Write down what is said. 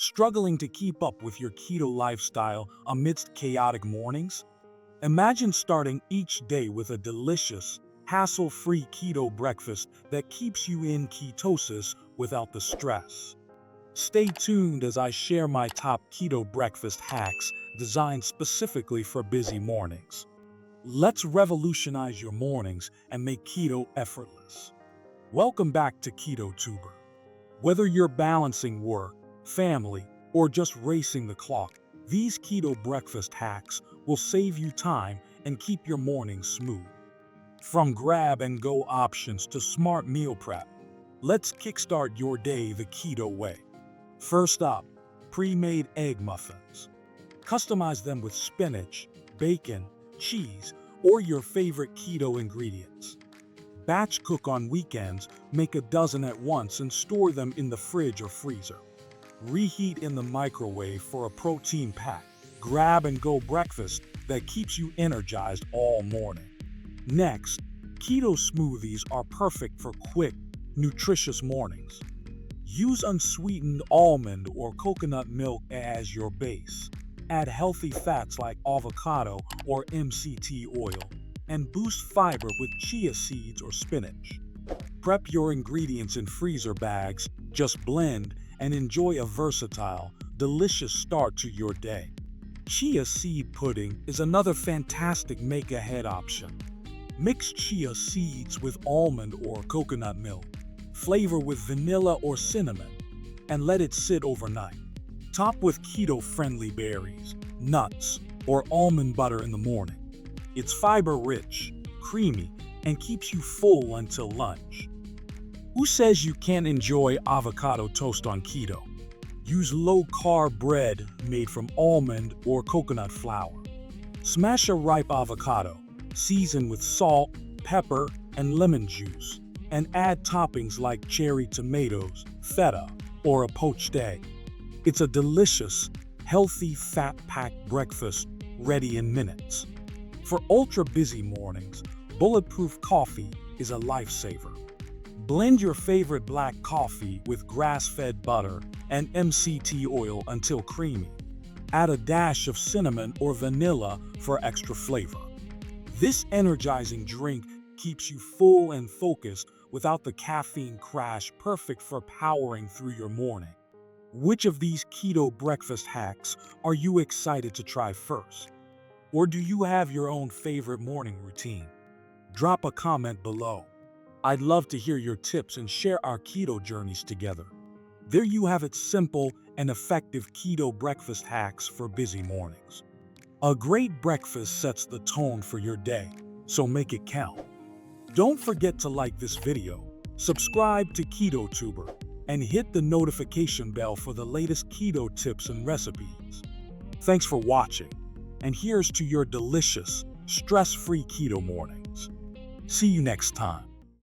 Struggling to keep up with your keto lifestyle amidst chaotic mornings? Imagine starting each day with a delicious, hassle-free keto breakfast that keeps you in ketosis without the stress. Stay tuned as I share my top keto breakfast hacks designed specifically for busy mornings. Let's revolutionize your mornings and make keto effortless. Welcome back to Keto Tuber. Whether you're balancing work, family, or just racing the clock, these keto breakfast hacks will save you time and keep your mornings smooth. From grab-and-go options to smart meal prep, let's kickstart your day the keto way. First up, pre-made egg muffins. Customize them with spinach, bacon, cheese, or your favorite keto ingredients. Batch cook on weekends, make a dozen at once and store them in the fridge or freezer. Reheat in the microwave for a protein-packed, grab-and-go breakfast that keeps you energized all morning. Next, keto smoothies are perfect for quick, nutritious mornings. Use unsweetened almond or coconut milk as your base. Add healthy fats like avocado or MCT oil, and boost fiber with chia seeds or spinach. Prep your ingredients in freezer bags, just blend, and enjoy a versatile, delicious start to your day. Chia seed pudding is another fantastic make-ahead option. Mix chia seeds with almond or coconut milk, flavor with vanilla or cinnamon, and let it sit overnight. Top with keto-friendly berries, nuts, or almond butter in the morning. It's fiber-rich, creamy, and keeps you full until lunch. Who says you can't enjoy avocado toast on keto? Use low-carb bread made from almond or coconut flour. Smash a ripe avocado, season with salt, pepper, and lemon juice, and add toppings like cherry tomatoes, feta, or a poached egg. It's a delicious, healthy, fat-packed breakfast ready in minutes. For ultra-busy mornings, bulletproof coffee is a lifesaver. Blend your favorite black coffee with grass-fed butter and MCT oil until creamy. Add a dash of cinnamon or vanilla for extra flavor. This energizing drink keeps you full and focused without the caffeine crash, perfect for powering through your morning. Which of these keto breakfast hacks are you excited to try first? Or do you have your own favorite morning routine? Drop a comment below. I'd love to hear your tips and share our keto journeys together. There you have it, simple and effective keto breakfast hacks for busy mornings. A great breakfast sets the tone for your day, so make it count. Don't forget to like this video, subscribe to Keto Tuber, and hit the notification bell for the latest keto tips and recipes. Thanks for watching, and here's to your delicious, stress-free keto mornings. See you next time.